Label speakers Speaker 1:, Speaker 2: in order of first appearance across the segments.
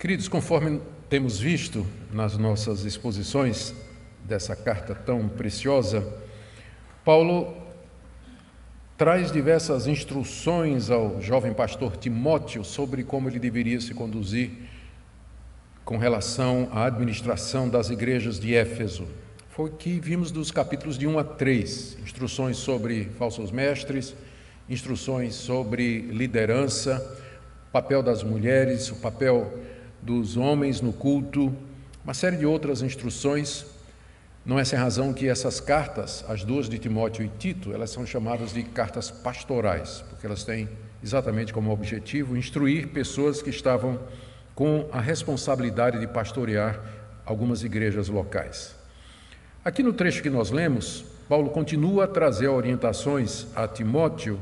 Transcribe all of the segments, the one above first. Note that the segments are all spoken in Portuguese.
Speaker 1: Queridos, conforme temos visto nas nossas exposições dessa carta tão preciosa, Paulo traz diversas instruções ao jovem pastor Timóteo sobre como ele deveria se conduzir com relação à administração das igrejas de Éfeso. Foi o que vimos dos capítulos de 1 a 3, instruções sobre falsos mestres, instruções sobre liderança, o papel das mulheres, o papel dos homens no culto, uma série de outras instruções. Não é sem razão que essas cartas, as duas de Timóteo e Tito, elas são chamadas de cartas pastorais, porque elas têm exatamente como objetivo instruir pessoas que estavam com a responsabilidade de pastorear algumas igrejas locais. Aqui no trecho que nós lemos, Paulo continua a trazer orientações a Timóteo,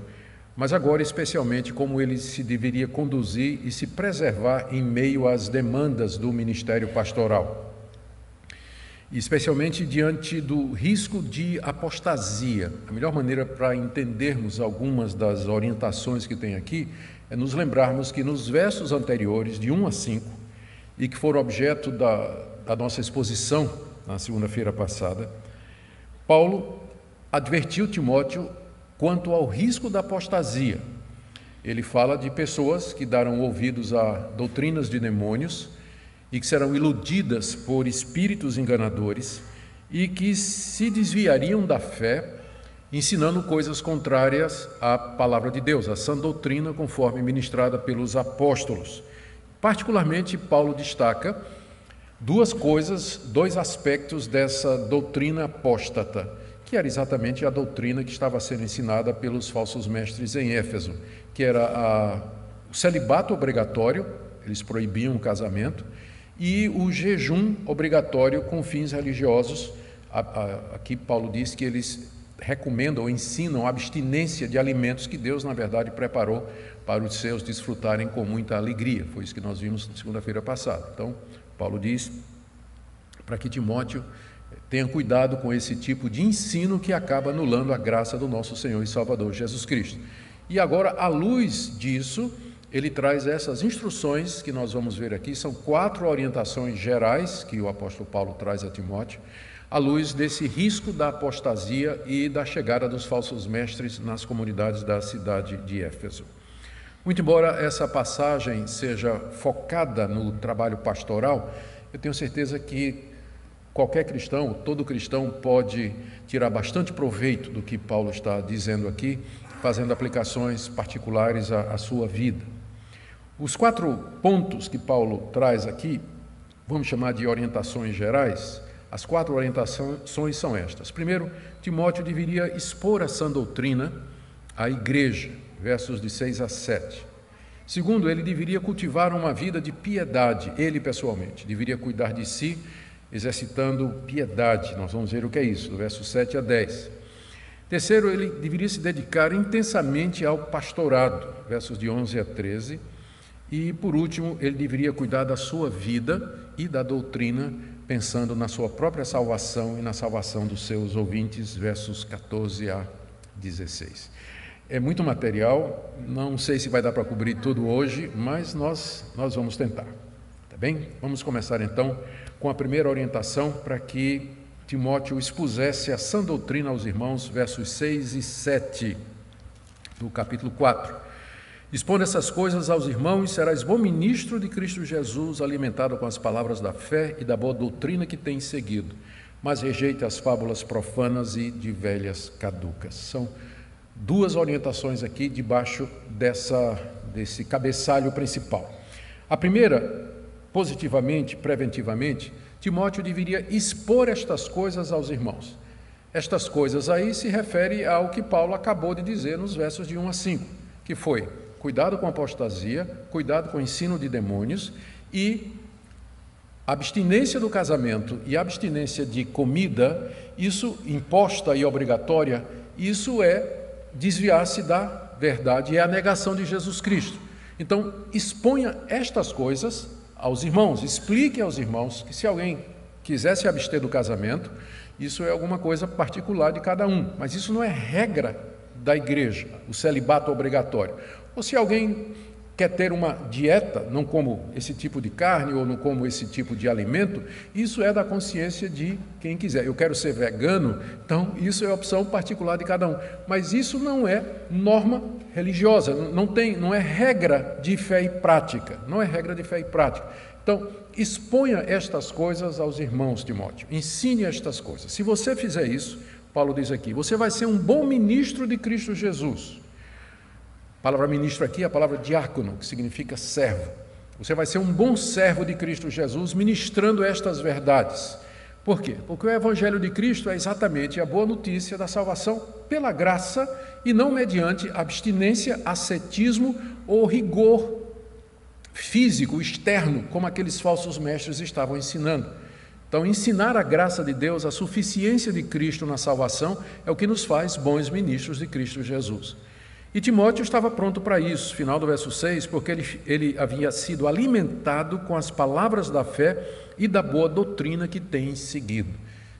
Speaker 1: mas agora especialmente como ele se deveria conduzir e se preservar em meio às demandas do ministério pastoral, especialmente diante do risco de apostasia. A melhor maneira para entendermos algumas das orientações que tem aqui é nos lembrarmos que nos versos anteriores, de 1 a 5, e que foram objeto da nossa exposição na segunda-feira passada, Paulo advertiu Timóteo quanto ao risco da apostasia. Ele fala de pessoas que darão ouvidos a doutrinas de demônios e que serão iludidas por espíritos enganadores e que se desviariam da fé, ensinando coisas contrárias à palavra de Deus, a sã doutrina conforme ministrada pelos apóstolos. Particularmente, Paulo destaca dois aspectos dessa doutrina apóstata, que era exatamente a doutrina que estava sendo ensinada pelos falsos mestres em Éfeso, que era o celibato obrigatório, eles proibiam o casamento, e o jejum obrigatório com fins religiosos. Aqui Paulo diz que eles recomendam ou ensinam a abstinência de alimentos que Deus, na verdade, preparou para os seus desfrutarem com muita alegria. Foi isso que nós vimos na segunda-feira passada. Então, Paulo diz para que Timóteo tenha cuidado com esse tipo de ensino que acaba anulando a graça do nosso Senhor e Salvador Jesus Cristo. E agora, à luz disso, ele traz essas instruções que nós vamos ver aqui. São 4 orientações gerais que o apóstolo Paulo traz a Timóteo, à luz desse risco da apostasia e da chegada dos falsos mestres nas comunidades da cidade de Éfeso. Muito embora essa passagem seja focada no trabalho pastoral, eu tenho certeza que qualquer cristão, todo cristão pode tirar bastante proveito do que Paulo está dizendo aqui, fazendo aplicações particulares à sua vida. Os 4 pontos que Paulo traz aqui, vamos chamar de orientações gerais. As 4 orientações são estas. Primeiro, Timóteo deveria expor a sã doutrina à igreja, versos de 6 a 7. Segundo, ele deveria cultivar uma vida de piedade, ele pessoalmente, deveria cuidar de si, exercitando piedade. Nós vamos ver o que é isso, do verso 7 a 10. Terceiro, ele deveria se dedicar intensamente ao pastorado, versos de 11 a 13. E, por último, ele deveria cuidar da sua vida e da doutrina, pensando na sua própria salvação e na salvação dos seus ouvintes, versos 14 a 16. É muito material, não sei se vai dar para cobrir tudo hoje, mas nós vamos tentar, tá bem? Vamos começar então com a primeira orientação para que Timóteo expusesse a sã doutrina aos irmãos, versos 6 e 7 do capítulo 4. Expondo essas coisas aos irmãos, serás bom ministro de Cristo Jesus, alimentado com as palavras da fé e da boa doutrina que tens seguido, mas rejeite as fábulas profanas e de velhas caducas. São 2 orientações aqui debaixo desse cabeçalho principal. A primeira, positivamente, preventivamente, Timóteo deveria expor estas coisas aos irmãos. Estas coisas aí se refere ao que Paulo acabou de dizer nos versos de 1 a 5, que foi: cuidado com a apostasia, cuidado com o ensino de demônios e abstinência do casamento e abstinência de comida, isso imposta e obrigatória, isso é desviar-se da verdade, é a negação de Jesus Cristo. Então, exponha estas coisas aos irmãos, explique aos irmãos que se alguém quiser se abster do casamento, isso é alguma coisa particular de cada um, mas isso não é regra da igreja, o celibato obrigatório. Ou se alguém quer ter uma dieta, não como esse tipo de carne ou não como esse tipo de alimento, isso é da consciência de quem quiser. Eu quero ser vegano, então isso é a opção particular de cada um. Mas isso não é norma religiosa, não é regra de fé e prática, não é regra de fé e prática. Então, exponha estas coisas aos irmãos, Timóteo, ensine estas coisas. Se você fizer isso, Paulo diz aqui, você vai ser um bom ministro de Cristo Jesus. A palavra ministro aqui é a palavra diácono, que significa servo. Você vai ser um bom servo de Cristo Jesus, ministrando estas verdades. Por quê? Porque o Evangelho de Cristo é exatamente a boa notícia da salvação pela graça e não mediante abstinência, ascetismo ou rigor físico, externo, como aqueles falsos mestres estavam ensinando. Então, ensinar a graça de Deus, a suficiência de Cristo na salvação, é o que nos faz bons ministros de Cristo Jesus. E Timóteo estava pronto para isso, final do verso 6, porque ele havia sido alimentado com as palavras da fé e da boa doutrina que tem seguido.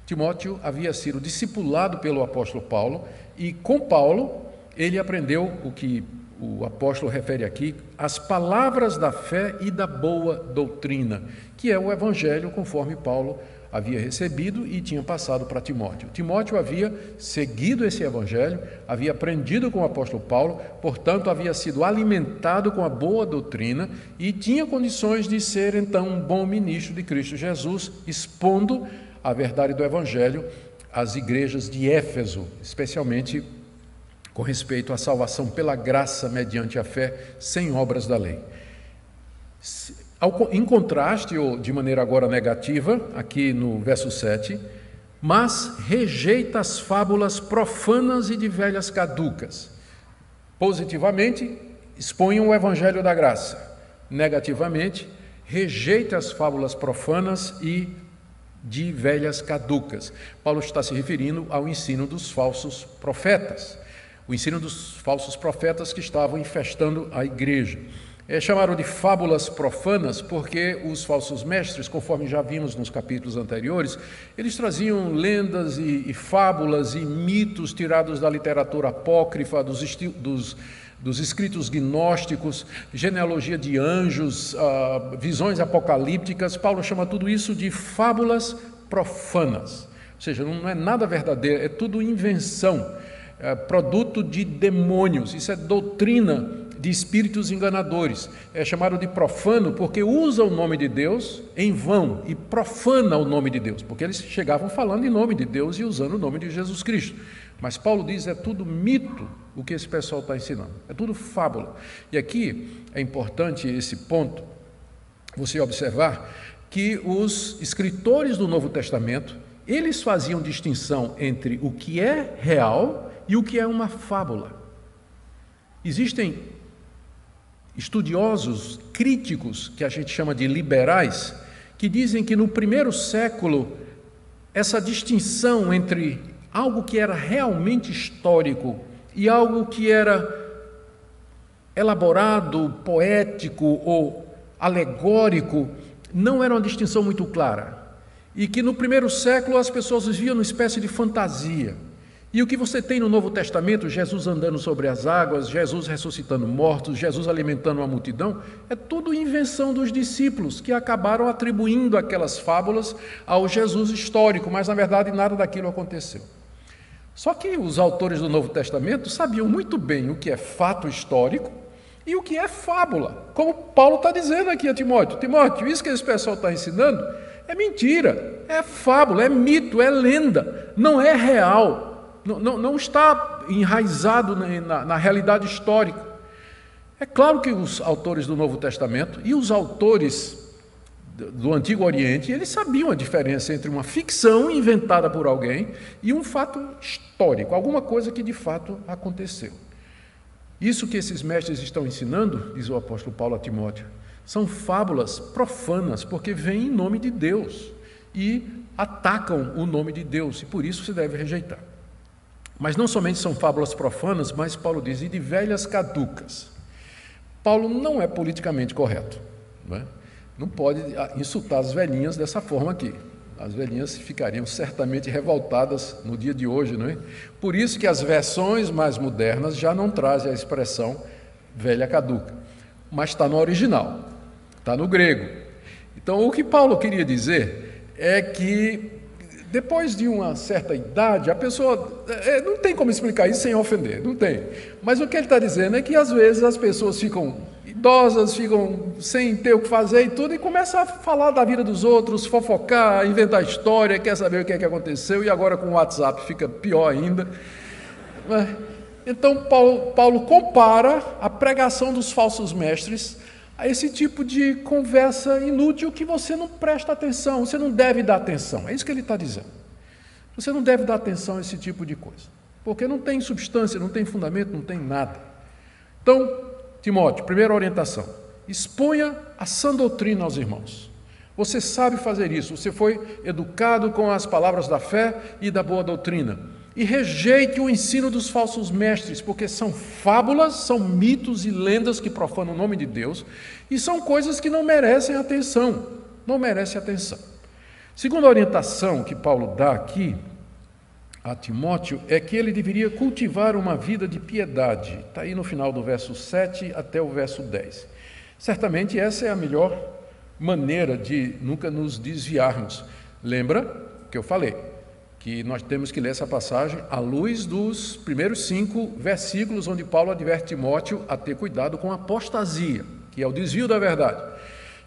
Speaker 1: Timóteo havia sido discipulado pelo apóstolo Paulo, e com Paulo ele aprendeu o que o apóstolo refere aqui, as palavras da fé e da boa doutrina, que é o evangelho conforme Paulo havia recebido e tinha passado para Timóteo. Timóteo havia seguido esse evangelho, havia aprendido com o apóstolo Paulo, portanto havia sido alimentado com a boa doutrina e tinha condições de ser então um bom ministro de Cristo Jesus, expondo a verdade do evangelho às igrejas de Éfeso, especialmente com respeito à salvação pela graça mediante a fé, sem obras da lei. Em contraste, ou de maneira agora negativa, aqui no verso 7, mas rejeita as fábulas profanas e de velhas caducas. Positivamente, expõe o evangelho da graça. Negativamente, rejeita as fábulas profanas e de velhas caducas. Paulo está se referindo ao ensino dos falsos profetas. O ensino dos falsos profetas que estavam infestando a igreja. Chamaram de fábulas profanas porque os falsos mestres, conforme já vimos nos capítulos anteriores, eles traziam lendas e fábulas e mitos tirados da literatura apócrifa, dos escritos gnósticos, genealogia de anjos, visões apocalípticas. Paulo chama tudo isso de fábulas profanas. Ou seja, não é nada verdadeiro, é tudo invenção, produto de demônios. Isso é doutrina de espíritos enganadores. É chamado de profano porque usa o nome de Deus em vão e profana o nome de Deus, porque eles chegavam falando em nome de Deus e usando o nome de Jesus Cristo. Mas Paulo diz, é tudo mito o que esse pessoal está ensinando, é tudo fábula. E aqui é importante esse ponto, você observar que os escritores do Novo Testamento, eles faziam distinção entre o que é real e o que é uma fábula. Existem estudiosos, críticos, que a gente chama de liberais, que dizem que no primeiro século essa distinção entre algo que era realmente histórico e algo que era elaborado, poético ou alegórico, não era uma distinção muito clara. E que no primeiro século as pessoas viviam numa espécie de fantasia. E o que você tem no Novo Testamento, Jesus andando sobre as águas, Jesus ressuscitando mortos, Jesus alimentando uma multidão, é tudo invenção dos discípulos que acabaram atribuindo aquelas fábulas ao Jesus histórico, mas na verdade nada daquilo aconteceu. Só que os autores do Novo Testamento sabiam muito bem o que é fato histórico e o que é fábula, como Paulo está dizendo aqui a Timóteo. Timóteo, isso que esse pessoal está ensinando é mentira, é fábula, é mito, é lenda, não é real. Não está enraizado na realidade histórica. É claro que os autores do Novo Testamento e os autores do Antigo Oriente, eles sabiam a diferença entre uma ficção inventada por alguém e um fato histórico, alguma coisa que de fato aconteceu. Isso que esses mestres estão ensinando, diz o apóstolo Paulo a Timóteo, são fábulas profanas, porque vêm em nome de Deus e atacam o nome de Deus, e por isso se deve rejeitar. Mas não somente são fábulas profanas, mas Paulo diz, e de velhas caducas. Paulo não é politicamente correto, não é? Não pode insultar as velhinhas dessa forma aqui. As velhinhas ficariam certamente revoltadas no dia de hoje, não é? Por isso que as versões mais modernas já não trazem a expressão velha caduca. mas está no original, está no grego. Então, o que Paulo queria dizer é que, depois de uma certa idade, a pessoa... não tem como explicar isso sem ofender, não tem. Mas o que ele está dizendo é que, às vezes, as pessoas ficam idosas, ficam sem ter o que fazer e tudo, e começam a falar da vida dos outros, fofocar, inventar história, quer saber o que é que aconteceu, e agora com o WhatsApp fica pior ainda. Então, Paulo compara a pregação dos falsos mestres a esse tipo de conversa inútil que você não presta atenção, você não deve dar atenção. É isso que ele está dizendo. Você não deve dar atenção a esse tipo de coisa, porque não tem substância, não tem fundamento, não tem nada. Então, Timóteo, primeira orientação: exponha a sã doutrina aos irmãos. Você sabe fazer isso, você foi educado com as palavras da fé e da boa doutrina. E rejeite o ensino dos falsos mestres, porque são fábulas, são mitos e lendas que profanam o nome de Deus, e são coisas que não merecem atenção, não merecem atenção. Segunda orientação que Paulo dá aqui a Timóteo é que ele deveria cultivar uma vida de piedade. Está aí no final do verso 7 até o verso 10. Certamente essa é a melhor maneira de nunca nos desviarmos. Lembra que eu falei que nós temos que ler essa passagem à luz dos primeiros 5 versículos, onde Paulo adverte Timóteo a ter cuidado com a apostasia, que é o desvio da verdade.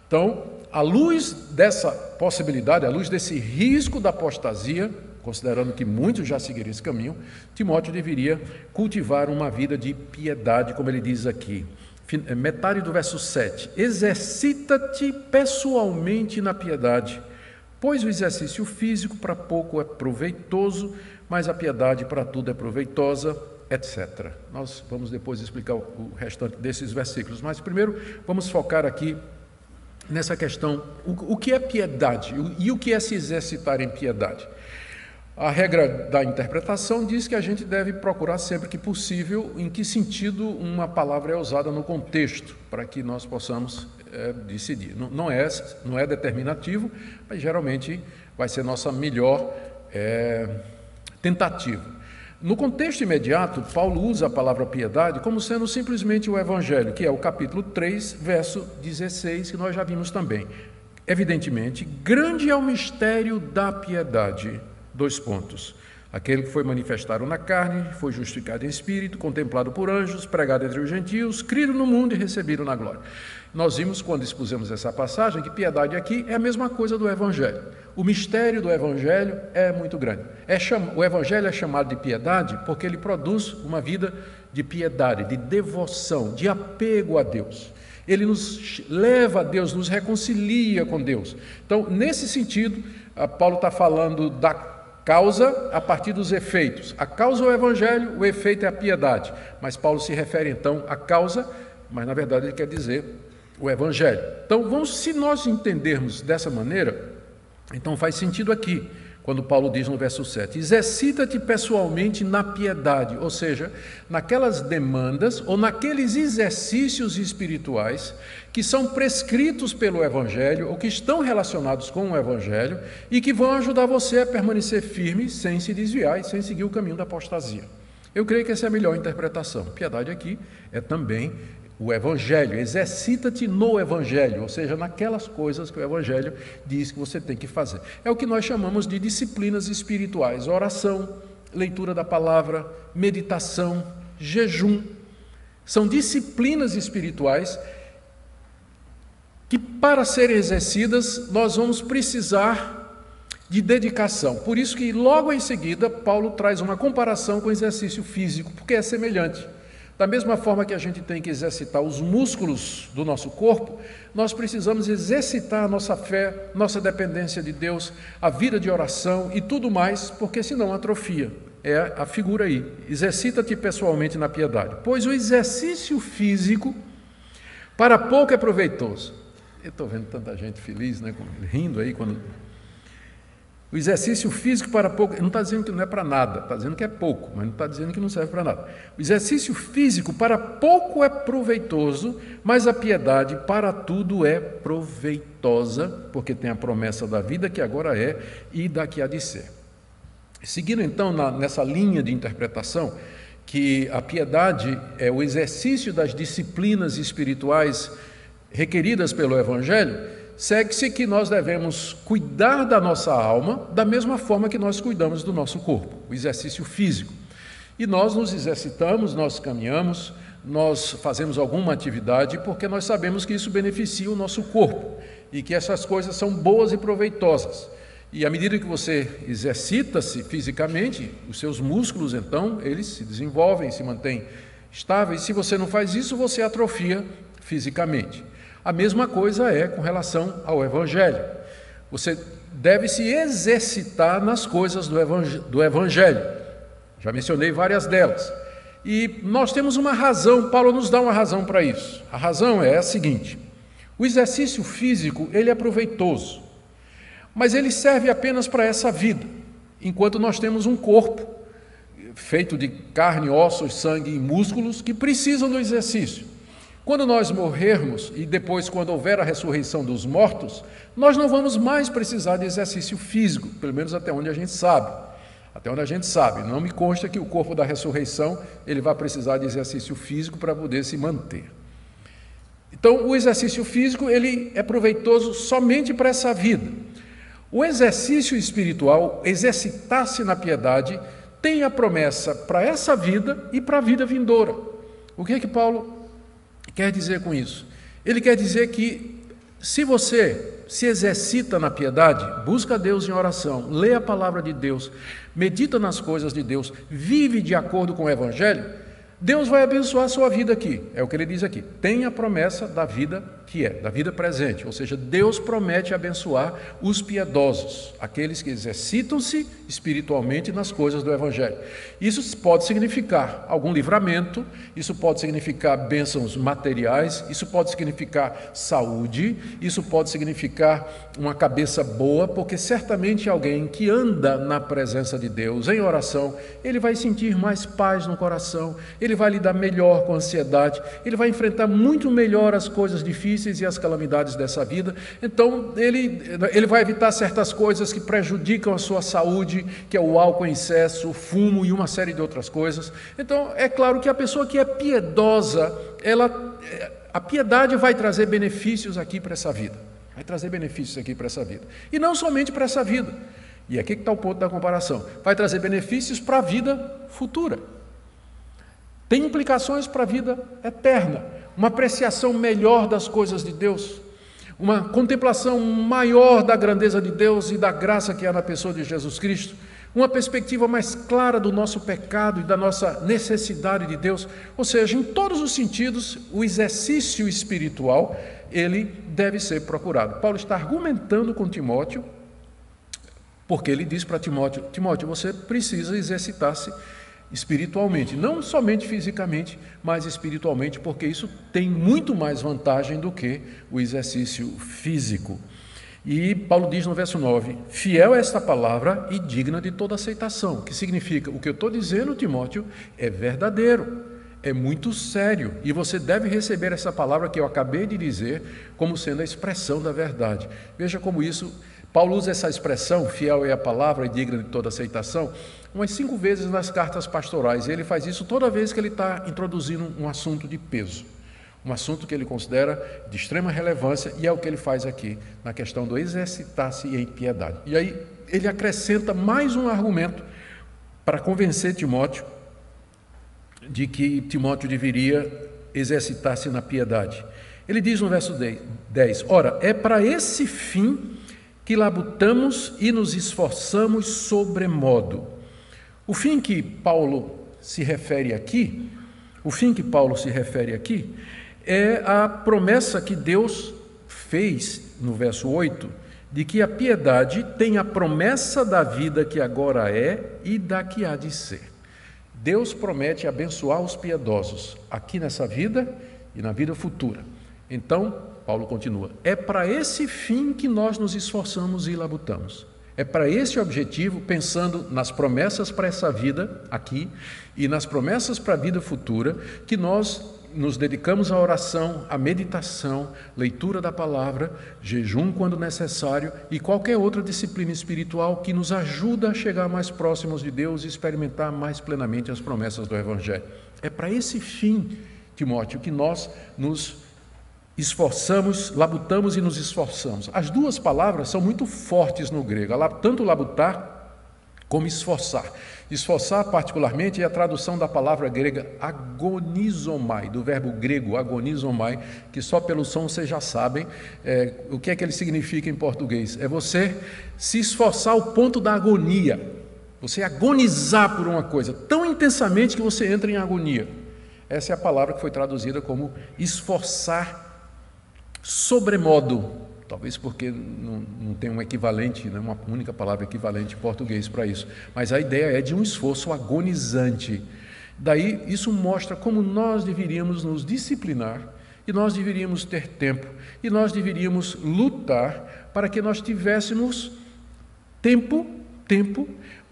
Speaker 1: Então, à luz dessa possibilidade, à luz desse risco da apostasia, considerando que muitos já seguiram esse caminho, Timóteo deveria cultivar uma vida de piedade, como ele diz aqui. Metade do verso 7. Exercita-te pessoalmente na piedade, pois o exercício físico para pouco é proveitoso, mas a piedade para tudo é proveitosa, etc. Nós vamos depois explicar o restante desses versículos, mas primeiro vamos focar aqui nessa questão, o que é piedade e o que é se exercitar em piedade. A regra da interpretação diz que a gente deve procurar sempre que possível em que sentido uma palavra é usada no contexto, para que nós possamos decidir. Não é determinativo, mas geralmente vai ser nossa melhor tentativa. No contexto imediato, Paulo usa a palavra piedade como sendo simplesmente o Evangelho, que é o capítulo 3, verso 16, que nós já vimos também. Evidentemente, grande é o mistério da piedade. 2 pontos. Aquele que foi manifestado na carne, foi justificado em espírito, contemplado por anjos, pregado entre os gentios, crido no mundo e recebido na glória. Nós vimos, quando expusemos essa passagem, que piedade aqui é a mesma coisa do Evangelho. O mistério do Evangelho é muito grande. O Evangelho é chamado de piedade porque ele produz uma vida de piedade, de devoção, de apego a Deus. Ele nos leva a Deus, nos reconcilia com Deus. Então, nesse sentido, Paulo está falando da causa a partir dos efeitos. A causa é o Evangelho, o efeito é a piedade. Mas Paulo se refere então à causa, mas na verdade ele quer dizer o Evangelho. Então, se nós entendermos dessa maneira, então faz sentido aqui, quando Paulo diz no verso 7, exercita-te pessoalmente na piedade, ou seja, naquelas demandas ou naqueles exercícios espirituais que são prescritos pelo Evangelho ou que estão relacionados com o Evangelho e que vão ajudar você a permanecer firme sem se desviar e sem seguir o caminho da apostasia. Eu creio que essa é a melhor interpretação. Piedade aqui é também o Evangelho, exercita-te no Evangelho, ou seja, naquelas coisas que o Evangelho diz que você tem que fazer. É o que nós chamamos de disciplinas espirituais: oração, leitura da palavra, meditação, jejum. São disciplinas espirituais que, para serem exercidas, nós vamos precisar de dedicação. Por isso que logo em seguida Paulo traz uma comparação com o exercício físico, porque é semelhante. Da mesma forma que a gente tem que exercitar os músculos do nosso corpo, nós precisamos exercitar a nossa fé, nossa dependência de Deus, a vida de oração e tudo mais, porque senão atrofia. É a figura aí. Exercita-te pessoalmente na piedade, pois o exercício físico para pouco é proveitoso. Eu estou vendo tanta gente feliz, né, rindo aí quando... O exercício físico para pouco, não está dizendo que não é para nada, está dizendo que é pouco, mas não está dizendo que não serve para nada. O exercício físico para pouco é proveitoso, mas a piedade para tudo é proveitosa, porque tem a promessa da vida que agora é e da que há de ser. Seguindo então nessa linha de interpretação, que a piedade é o exercício das disciplinas espirituais requeridas pelo Evangelho, segue-se que nós devemos cuidar da nossa alma da mesma forma que nós cuidamos do nosso corpo, o exercício físico. E nós nos exercitamos, nós caminhamos, nós fazemos alguma atividade porque nós sabemos que isso beneficia o nosso corpo e que essas coisas são boas e proveitosas. E à medida que você exercita-se fisicamente, os seus músculos, então, eles se desenvolvem, se mantêm estáveis. Se você não faz isso, você atrofia fisicamente. A mesma coisa é com relação ao Evangelho. Você deve se exercitar nas coisas do Evangelho. Já mencionei várias delas. E nós temos uma razão, Paulo nos dá uma razão para isso. A razão é a seguinte: o exercício físico, ele é proveitoso, mas ele serve apenas para essa vida, enquanto nós temos um corpo feito de carne, ossos, sangue e músculos que precisam do exercício. Quando nós morrermos e depois quando houver a ressurreição dos mortos, nós não vamos mais precisar de exercício físico, pelo menos até onde a gente sabe. Até onde a gente sabe, não me consta que o corpo da ressurreição ele vai precisar de exercício físico para poder se manter. Então, o exercício físico ele é proveitoso somente para essa vida. O exercício espiritual, exercitar-se na piedade, tem a promessa para essa vida e para a vida vindoura. O que é que Paulo quer dizer com isso? Ele quer dizer que se você se exercita na piedade, busca Deus em oração, lê a palavra de Deus, medita nas coisas de Deus, vive de acordo com o Evangelho, Deus vai abençoar a sua vida aqui. É o que ele diz aqui. Tem a promessa da vida que é, da vida presente. Ou seja, Deus promete abençoar os piedosos, aqueles que exercitam-se espiritualmente nas coisas do Evangelho. Isso pode significar algum livramento, isso pode significar bênçãos materiais, isso pode significar saúde, isso pode significar uma cabeça boa, porque certamente alguém que anda na presença de Deus, em oração, ele vai sentir mais paz no coração, ele vai lidar melhor com a ansiedade, ele vai enfrentar muito melhor as coisas difíceis e as calamidades dessa vida. Então, ele vai evitar certas coisas que prejudicam a sua saúde, que é o álcool em excesso, o fumo e uma série de outras coisas. Então, é claro que a pessoa que é piedosa, a piedade vai trazer benefícios aqui para essa vida. Vai trazer benefícios aqui para essa vida. E não somente para essa vida. E aqui que está o ponto da comparação. Vai trazer benefícios para a vida futura. Tem implicações para a vida eterna, uma apreciação melhor das coisas de Deus, uma contemplação maior da grandeza de Deus e da graça que há na pessoa de Jesus Cristo, uma perspectiva mais clara do nosso pecado e da nossa necessidade de Deus. Ou seja, em todos os sentidos, o exercício espiritual, ele deve ser procurado. Paulo está argumentando com Timóteo, porque ele diz para Timóteo: Timóteo, você precisa exercitar-se espiritualmente, não somente fisicamente, mas espiritualmente, porque isso tem muito mais vantagem do que o exercício físico. E Paulo diz no verso 9: fiel é esta palavra e digna de toda aceitação, que significa, o que eu estou dizendo, Timóteo, é verdadeiro, é muito sério, e você deve receber essa palavra que eu acabei de dizer como sendo a expressão da verdade. Veja como isso, Paulo usa essa expressão, fiel é a palavra e digna de toda aceitação, umas 5 vezes nas cartas pastorais, e ele faz isso toda vez que ele está introduzindo um assunto de peso, um assunto que ele considera de extrema relevância, e é o que ele faz aqui, na questão do exercitar-se em piedade. E aí ele acrescenta mais um argumento para convencer Timóteo de que Timóteo deveria exercitar-se na piedade. Ele diz no verso 10, ora, é para esse fim que labutamos e nos esforçamos sobremodo. O fim que Paulo se refere aqui, é a promessa que Deus fez, no verso 8, de que a piedade tem a promessa da vida que agora é e da que há de ser. Deus promete abençoar os piedosos, aqui nessa vida e na vida futura. Então, Paulo continua, é para esse fim que nós nos esforçamos e labutamos. É para esse objetivo, pensando nas promessas para essa vida aqui e nas promessas para a vida futura, que nós nos dedicamos à oração, à meditação, leitura da palavra, jejum quando necessário e qualquer outra disciplina espiritual que nos ajuda a chegar mais próximos de Deus e experimentar mais plenamente as promessas do Evangelho. É para esse fim, Timóteo, que nós nos esforçamos, labutamos e nos esforçamos. As duas palavras são muito fortes no grego, tanto labutar como esforçar. Esforçar, particularmente, é a tradução da palavra grega agonizomai, do verbo grego agonizomai, que só pelo som vocês já sabem o que é que ele significa em português. É você se esforçar ao ponto da agonia, você agonizar por uma coisa tão intensamente que você entra em agonia. Essa é a palavra que foi traduzida como esforçar sobremodo. Talvez porque não tem um equivalente, né, uma única palavra equivalente em português para isso. Mas a ideia é de um esforço agonizante. Daí, isso mostra como nós deveríamos nos disciplinar, e nós deveríamos ter tempo, e nós deveríamos lutar para que nós tivéssemos tempo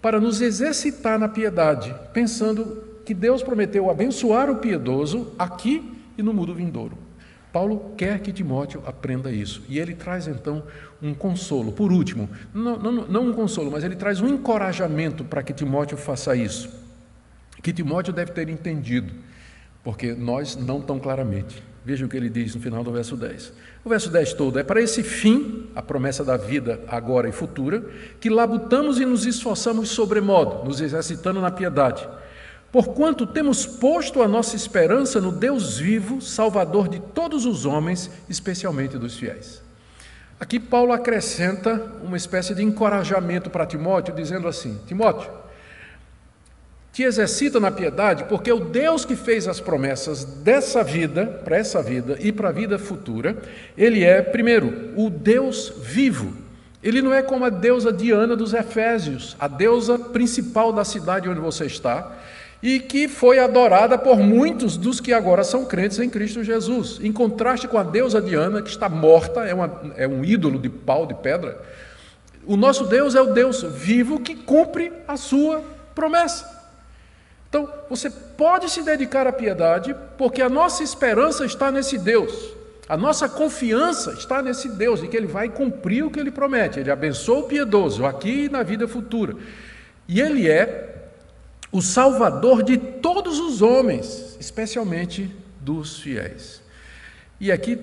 Speaker 1: para nos exercitar na piedade, pensando que Deus prometeu abençoar o piedoso aqui e no mundo vindouro. Paulo quer que Timóteo aprenda isso, e ele traz então um consolo. Por último, não um consolo, mas ele traz um encorajamento para que Timóteo faça isso, que Timóteo deve ter entendido, porque nós não tão claramente. Veja o que ele diz no final do verso 10. O verso 10 todo é para esse fim, a promessa da vida agora e futura, que labutamos e nos esforçamos sobremodo, nos exercitando na piedade. Porquanto temos posto a nossa esperança no Deus vivo, Salvador de todos os homens, especialmente dos fiéis. Aqui Paulo acrescenta uma espécie de encorajamento para Timóteo, dizendo assim: Timóteo, te exercita na piedade, porque o Deus que fez as promessas dessa vida, para essa vida e para a vida futura, ele é, primeiro, o Deus vivo. Ele não é como a deusa Diana dos Efésios, a deusa principal da cidade onde você está, e que foi adorada por muitos dos que agora são crentes em Cristo Jesus. Em contraste com a deusa Diana, que está morta, é um ídolo de pau, de pedra, o nosso Deus é o Deus vivo que cumpre a sua promessa. Então, você pode se dedicar à piedade, porque a nossa esperança está nesse Deus, a nossa confiança está nesse Deus, de que Ele vai cumprir o que Ele promete. Ele abençoa o piedoso, aqui e na vida futura. E Ele é o Salvador de todos os homens, especialmente dos fiéis. E aqui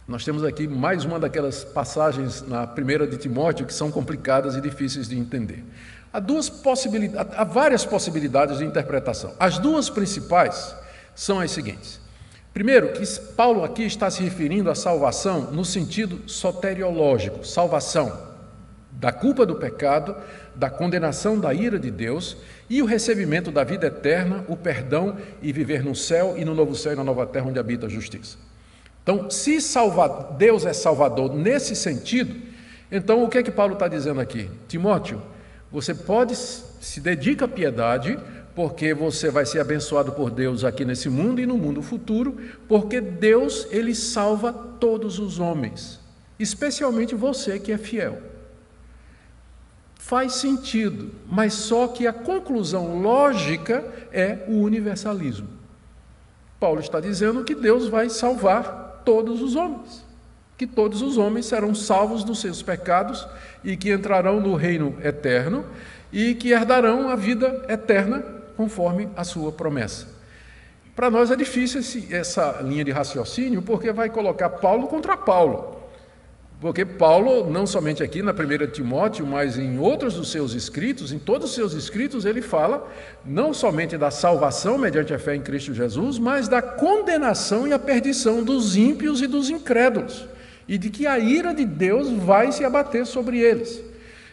Speaker 1: nós temos aqui mais uma daquelas passagens na primeira de Timóteo que são complicadas e difíceis de entender. Há várias possibilidades de interpretação. As duas principais são as seguintes. Primeiro, que Paulo aqui está se referindo à salvação no sentido soteriológico, salvação da culpa do pecado, da condenação da ira de Deus e o recebimento da vida eterna, o perdão e viver no céu e no novo céu e na nova terra onde habita a justiça. Então, se Deus é salvador nesse sentido, então o que é que Paulo está dizendo aqui? Timóteo, você se dedica à piedade, porque você vai ser abençoado por Deus aqui nesse mundo e no mundo futuro, porque Deus, Ele salva todos os homens, especialmente você que é fiel. Faz sentido, mas só que a conclusão lógica é o universalismo. Paulo está dizendo que Deus vai salvar todos os homens, que todos os homens serão salvos dos seus pecados e que entrarão no reino eterno e que herdarão a vida eterna conforme a sua promessa. Para nós é difícil essa linha de raciocínio, porque vai colocar Paulo contra Paulo. Porque Paulo, não somente aqui na 1 Timóteo, mas em outros dos seus escritos, em todos os seus escritos, ele fala não somente da salvação mediante a fé em Cristo Jesus, mas da condenação e a perdição dos ímpios e dos incrédulos, e de que a ira de Deus vai se abater sobre eles.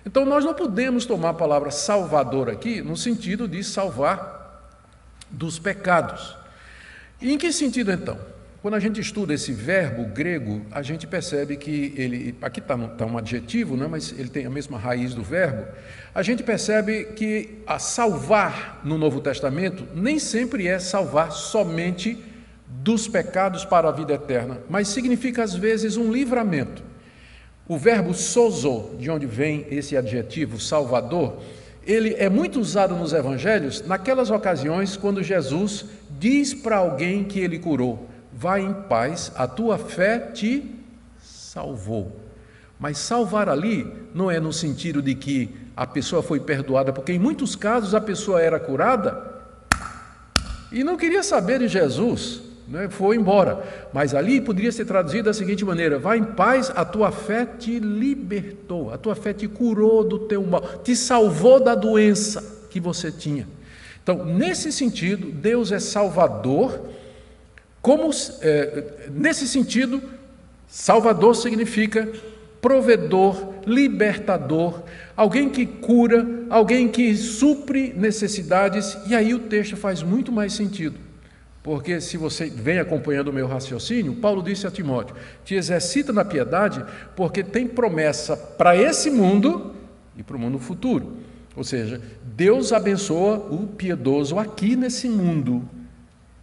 Speaker 1: Então nós não podemos tomar a palavra salvador aqui no sentido de salvar dos pecados. E em que sentido então? Quando a gente estuda esse verbo grego, a gente percebe que ele, aqui está um adjetivo, né, mas ele tem a mesma raiz do verbo, a gente percebe que a salvar no Novo Testamento nem sempre é salvar somente dos pecados para a vida eterna, mas significa às vezes um livramento. O verbo sozo, de onde vem esse adjetivo salvador, ele é muito usado nos evangelhos naquelas ocasiões quando Jesus diz para alguém que ele curou: vai em paz, a tua fé te salvou. Mas salvar ali não é no sentido de que a pessoa foi perdoada, porque em muitos casos a pessoa era curada e não queria saber de Jesus, né? Foi embora. Mas ali poderia ser traduzido da seguinte maneira: vai em paz, a tua fé te libertou, a tua fé te curou do teu mal, te salvou da doença que você tinha. Então, nesse sentido, Deus é Salvador. Nesse sentido, Salvador significa provedor, libertador, alguém que cura, alguém que supre necessidades. E aí o texto faz muito mais sentido, porque se você vem acompanhando o meu raciocínio, Paulo disse a Timóteo: te exercita na piedade, porque tem promessa para esse mundo e para o mundo futuro. Ou seja, Deus abençoa o piedoso aqui nesse mundo.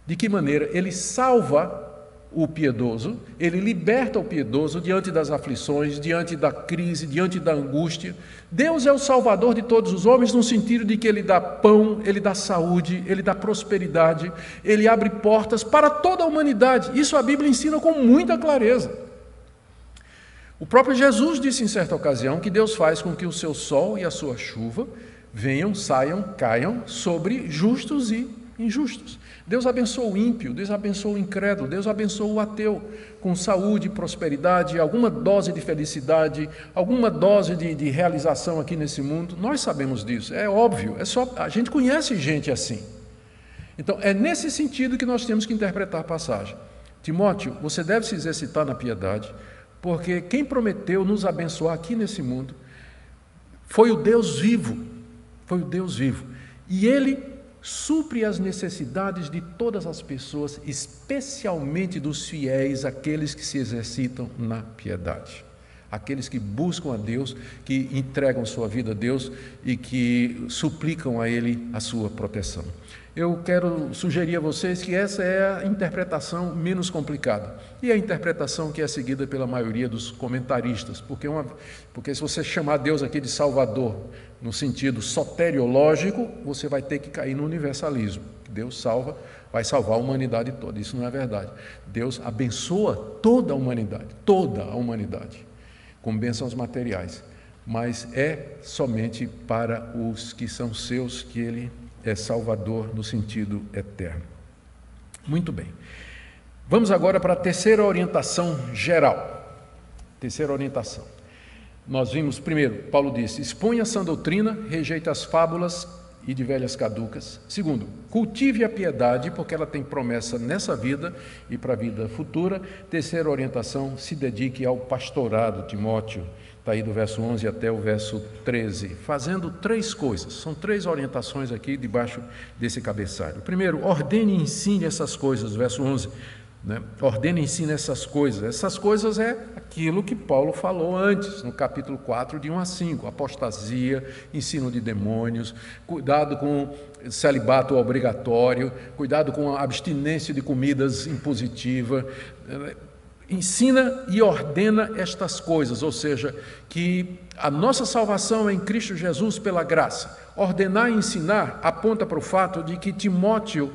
Speaker 1: De que maneira? Ele salva o piedoso, ele liberta o piedoso diante das aflições, diante da crise, diante da angústia. Deus é o Salvador de todos os homens, no sentido de que Ele dá pão, Ele dá saúde, Ele dá prosperidade, Ele abre portas para toda a humanidade. Isso a Bíblia ensina com muita clareza. O próprio Jesus disse em certa ocasião que Deus faz com que o seu sol e a sua chuva venham, saiam, caiam sobre justos e injustos. Deus abençoa o ímpio, Deus abençoa o incrédulo, Deus abençoa o ateu com saúde, prosperidade, alguma dose de felicidade, alguma dose de realização aqui nesse mundo. Nós sabemos disso, é óbvio, a gente conhece gente assim. Então, é nesse sentido que nós temos que interpretar a passagem. Timóteo, você deve se exercitar na piedade, porque quem prometeu nos abençoar aqui nesse mundo foi o Deus vivo, e Ele supre as necessidades de todas as pessoas, especialmente dos fiéis, aqueles que se exercitam na piedade, aqueles que buscam a Deus, que entregam sua vida a Deus e que suplicam a Ele a sua proteção. Eu quero sugerir a vocês que essa é a interpretação menos complicada e a interpretação que é seguida pela maioria dos comentaristas, porque se você chamar Deus aqui de Salvador no sentido soteriológico, você vai ter que cair no universalismo. Deus vai salvar a humanidade toda. Isso não é verdade. Deus abençoa toda a humanidade, com bênçãos materiais, mas é somente para os que são seus que Ele é Salvador no sentido eterno. Muito bem. Vamos agora para a terceira orientação geral. Terceira orientação. Nós vimos, primeiro, Paulo disse: exponha a sã doutrina, rejeite as fábulas e de velhas caducas. Segundo, cultive a piedade, porque ela tem promessa nessa vida e para a vida futura. Terceira orientação, se dedique ao pastorado, Timóteo. Está aí do verso 11 até o verso 13, fazendo três coisas. São três orientações aqui debaixo desse cabeçalho. Primeiro, ordene e ensine essas coisas, verso 11. Ordene e ensine essas coisas. Essas coisas é aquilo que Paulo falou antes, no capítulo 4, de 1 a 5. Apostasia, ensino de demônios, cuidado com celibato obrigatório, cuidado com a abstinência de comidas impositiva. Ensina e ordena estas coisas, ou seja, que a nossa salvação é em Cristo Jesus pela graça. Ordenar e ensinar aponta para o fato de que Timóteo,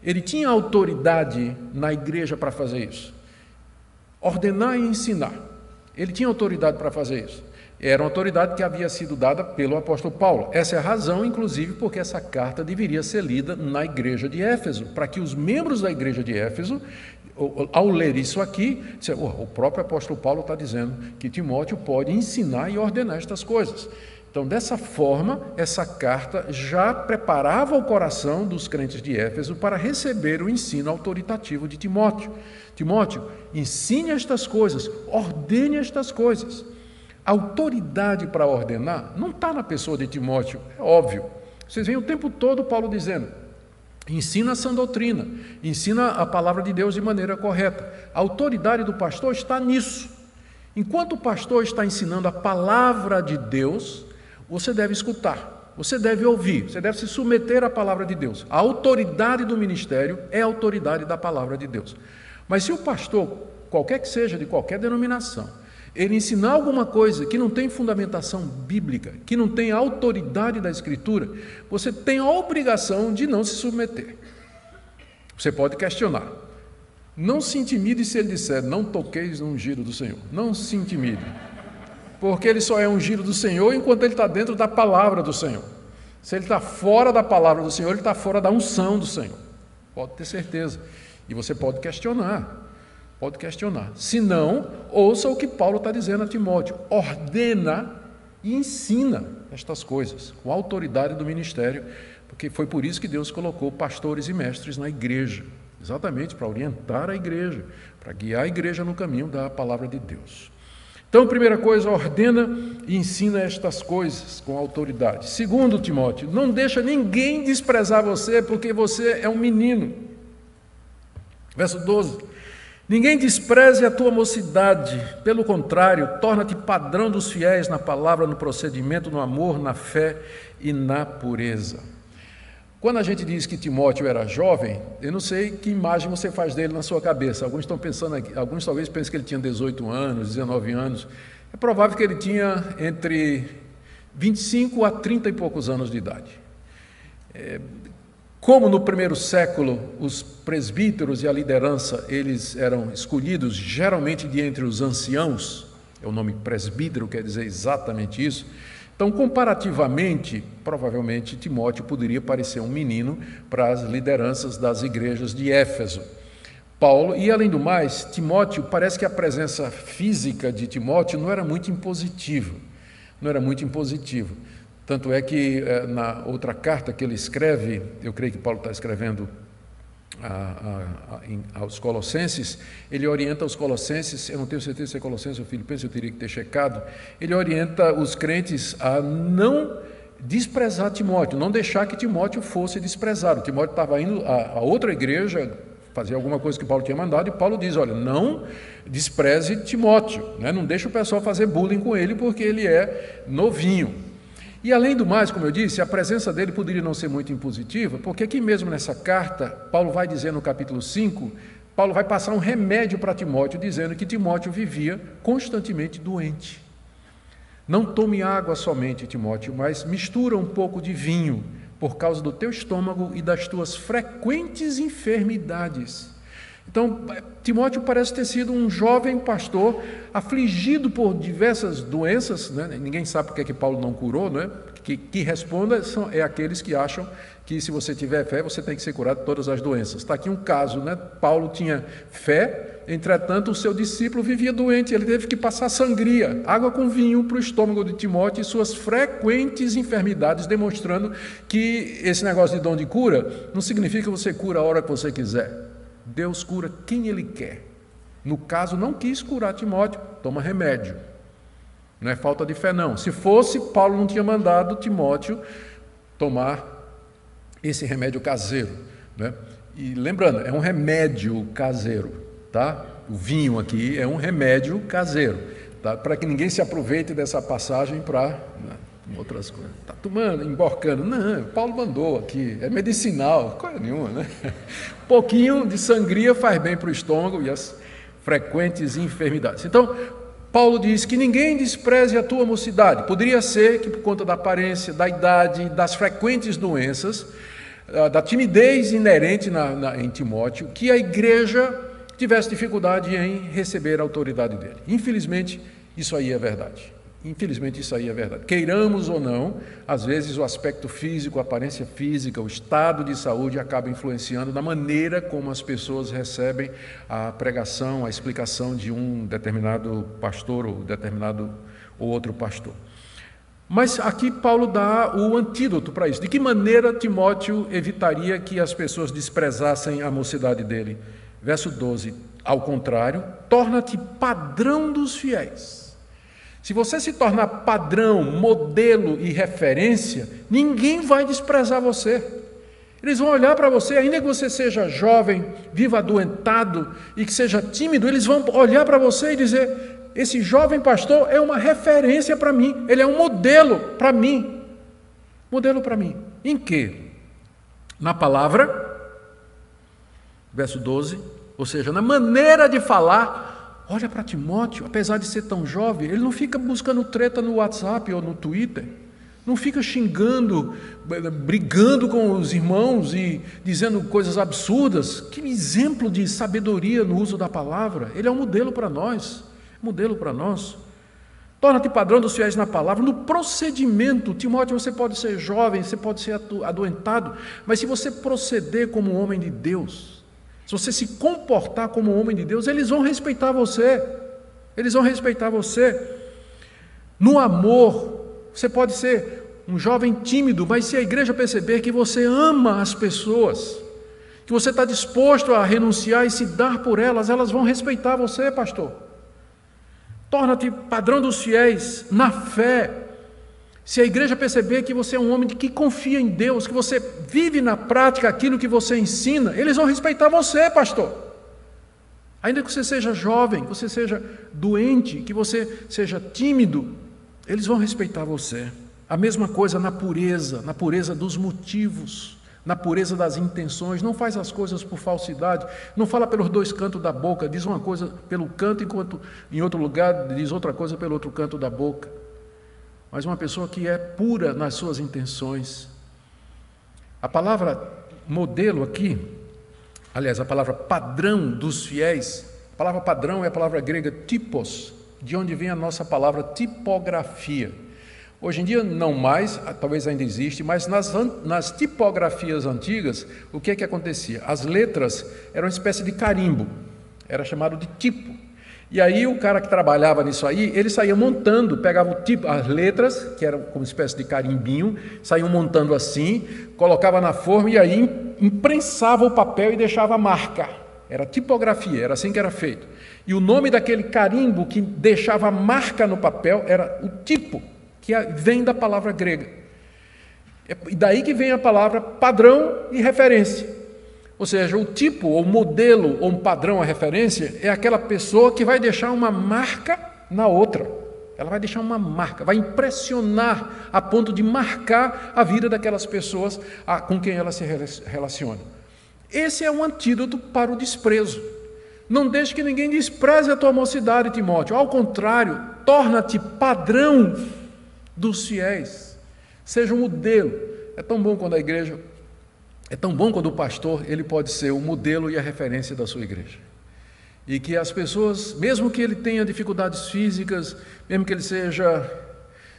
Speaker 1: ele tinha autoridade na igreja para fazer isso. Ordenar e ensinar. Ele tinha autoridade para fazer isso. Era uma autoridade que havia sido dada pelo apóstolo Paulo. Essa é a razão, inclusive, porque essa carta deveria ser lida na igreja de Éfeso, para que os membros da igreja de Éfeso, ao ler isso aqui, o próprio apóstolo Paulo está dizendo que Timóteo pode ensinar e ordenar estas coisas. Então, dessa forma, essa carta já preparava o coração dos crentes de Éfeso para receber o ensino autoritativo de Timóteo. Timóteo, ensine estas coisas, ordene estas coisas. A autoridade para ordenar não está na pessoa de Timóteo, é óbvio. Vocês veem o tempo todo Paulo dizendo: ensina a sã doutrina, ensina a palavra de Deus de maneira correta. A autoridade do pastor está nisso. Enquanto o pastor está ensinando a palavra de Deus, você deve escutar, você deve ouvir, você deve se submeter à palavra de Deus. A autoridade do ministério é a autoridade da palavra de Deus. Mas se o pastor, qualquer que seja, de qualquer denominação, ele ensinar alguma coisa que não tem fundamentação bíblica, que não tem autoridade da Escritura, você tem a obrigação de não se submeter. Você pode questionar. Não se intimide se ele disser, não toqueis no ungido do Senhor. Não se intimide, porque ele só é ungido do Senhor enquanto ele está dentro da palavra do Senhor. Se ele está fora da palavra do Senhor, ele está fora da unção do Senhor. Pode ter certeza. E você pode questionar. Pode questionar. Se não, ouça o que Paulo está dizendo a Timóteo. Ordena e ensina estas coisas, com a autoridade do ministério, porque foi por isso que Deus colocou pastores e mestres na igreja, exatamente para orientar a igreja, para guiar a igreja no caminho da palavra de Deus. Então, primeira coisa, ordena e ensina estas coisas com autoridade. Segundo, Timóteo, não deixa ninguém desprezar você, porque você é um menino. Verso 12. Ninguém despreze a tua mocidade, pelo contrário, torna-te padrão dos fiéis na palavra, no procedimento, no amor, na fé e na pureza. Quando a gente diz que Timóteo era jovem, eu não sei que imagem você faz dele na sua cabeça. Alguns estão pensando aqui, alguns talvez pensem que ele tinha 18 anos, 19 anos. É provável que ele tinha entre 25 a 30 e poucos anos de idade. Como no primeiro século os presbíteros e a liderança, eles eram escolhidos geralmente de entre os anciãos, o nome presbítero quer dizer exatamente isso. Então, comparativamente, provavelmente Timóteo poderia parecer um menino para as lideranças das igrejas de Éfeso. Paulo, e além do mais, Timóteo, parece que a presença física de Timóteo não era muito impositiva, Tanto é que na outra carta que ele escreve, eu creio que Paulo está escrevendo aos Colossenses, ele orienta os Colossenses, eu não tenho certeza se é Colossenses ou Filipenses, eu teria que ter checado, ele orienta os crentes a não desprezar Timóteo, não deixar que Timóteo fosse desprezado. Timóteo estava indo a outra igreja fazer alguma coisa que Paulo tinha mandado, e Paulo diz, olha, não despreze Timóteo, né? Não deixe o pessoal fazer bullying com ele, porque ele é novinho. E além do mais, como eu disse, a presença dele poderia não ser muito impositiva, porque aqui mesmo nessa carta, Paulo vai dizer no capítulo 5, Paulo vai passar um remédio para Timóteo, dizendo que Timóteo vivia constantemente doente. Não tome água somente, Timóteo, mas mistura um pouco de vinho, por causa do teu estômago e das tuas frequentes enfermidades. Então, Timóteo parece ter sido um jovem pastor afligido por diversas doenças, né? Ninguém sabe por que Paulo não curou, né? Que responda é aqueles que acham que se você tiver fé, você tem que ser curado de todas as doenças. Está aqui um caso, né? Paulo tinha fé, entretanto o seu discípulo vivia doente, ele teve que passar sangria, água com vinho para o estômago de Timóteo e suas frequentes enfermidades, demonstrando que esse negócio de dom de cura não significa que você cura a hora que você quiser. Deus cura quem Ele quer. No caso, não quis curar Timóteo, toma remédio. Não é falta de fé, não. Se fosse, Paulo não tinha mandado Timóteo tomar esse remédio caseiro, né? E lembrando, é um remédio caseiro, tá? O vinho aqui é um remédio caseiro, tá? Para que ninguém se aproveite dessa passagem para outras coisas. Está tomando, emborcando. Não, Paulo mandou aqui, é medicinal, coisa nenhuma, né? Um pouquinho de sangria faz bem para o estômago e as frequentes enfermidades. Então, Paulo diz que ninguém despreze a tua mocidade. Poderia ser que por conta da aparência, da idade, das frequentes doenças, da timidez inerente em Timóteo, que a igreja tivesse dificuldade em receber a autoridade dele. Infelizmente, isso aí é verdade. Queiramos ou não, às vezes o aspecto físico, a aparência física, o estado de saúde acaba influenciando na maneira como as pessoas recebem a pregação, a explicação de um determinado pastor ou outro pastor. Mas aqui Paulo dá o antídoto para isso. De que maneira Timóteo evitaria que as pessoas desprezassem a mocidade dele? Verso 12, ao contrário, torna-te padrão dos fiéis. Se você se tornar padrão, modelo e referência, ninguém vai desprezar você. Eles vão olhar para você, ainda que você seja jovem, viva adoentado e que seja tímido, eles vão olhar para você e dizer, esse jovem pastor é uma referência para mim, ele é um modelo para mim. Modelo para mim. Em quê? Na palavra, verso 12, ou seja, na maneira de falar, Olha para Timóteo, apesar de ser tão jovem, ele não fica buscando treta no WhatsApp ou no Twitter, não fica xingando, brigando com os irmãos e dizendo coisas absurdas. Que exemplo de sabedoria no uso da palavra. Ele é um modelo para nós, Torna-te padrão dos fiéis na palavra, no procedimento. Timóteo, você pode ser jovem, você pode ser adoentado, mas se você proceder como um homem de Deus, se você se comportar como um homem de Deus, eles vão respeitar você. No amor, você pode ser um jovem tímido, mas se a igreja perceber que você ama as pessoas, que você está disposto a renunciar e se dar por elas, elas vão respeitar você, pastor. Torna-te padrão dos fiéis na fé. Se a igreja perceber que você é um homem que confia em Deus, que você vive na prática aquilo que você ensina, eles vão respeitar você, pastor. Ainda que você seja jovem, que você seja doente, que você seja tímido, eles vão respeitar você. A mesma coisa na pureza dos motivos, na pureza das intenções. Não faz as coisas por falsidade, não fala pelos dois cantos da boca, diz uma coisa pelo canto, enquanto em outro lugar diz outra coisa pelo outro canto da boca. Mas uma pessoa que é pura nas suas intenções. A palavra modelo aqui, aliás, a palavra padrão dos fiéis, a palavra padrão é a palavra grega typos, de onde vem a nossa palavra tipografia. Hoje em dia não mais, talvez ainda existe, mas nas tipografias antigas, o que é que acontecia? As letras eram uma espécie de carimbo, era chamado de tipo. E aí o cara que trabalhava nisso aí, ele saía montando, pegava o tipo, as letras, que eram como uma espécie de carimbinho, saíam montando assim, colocava na forma e aí imprensava o papel e deixava a marca. Era tipografia, era assim que era feito. E o nome daquele carimbo que deixava a marca no papel era o tipo, que vem da palavra grega. E daí que vem a palavra padrão e referência. Ou seja, o tipo, ou modelo, ou um padrão, a referência, é aquela pessoa que vai deixar uma marca na outra. Ela vai deixar uma marca, vai impressionar a ponto de marcar a vida daquelas pessoas com quem ela se relaciona. Esse é um antídoto para o desprezo. Não deixe que ninguém despreze a tua mocidade, Timóteo. Ao contrário, torna-te padrão dos fiéis. Seja um modelo. É tão bom quando a igreja... É tão bom quando o pastor ele pode ser o modelo e a referência da sua igreja. E que as pessoas, mesmo que ele tenha dificuldades físicas, mesmo que ele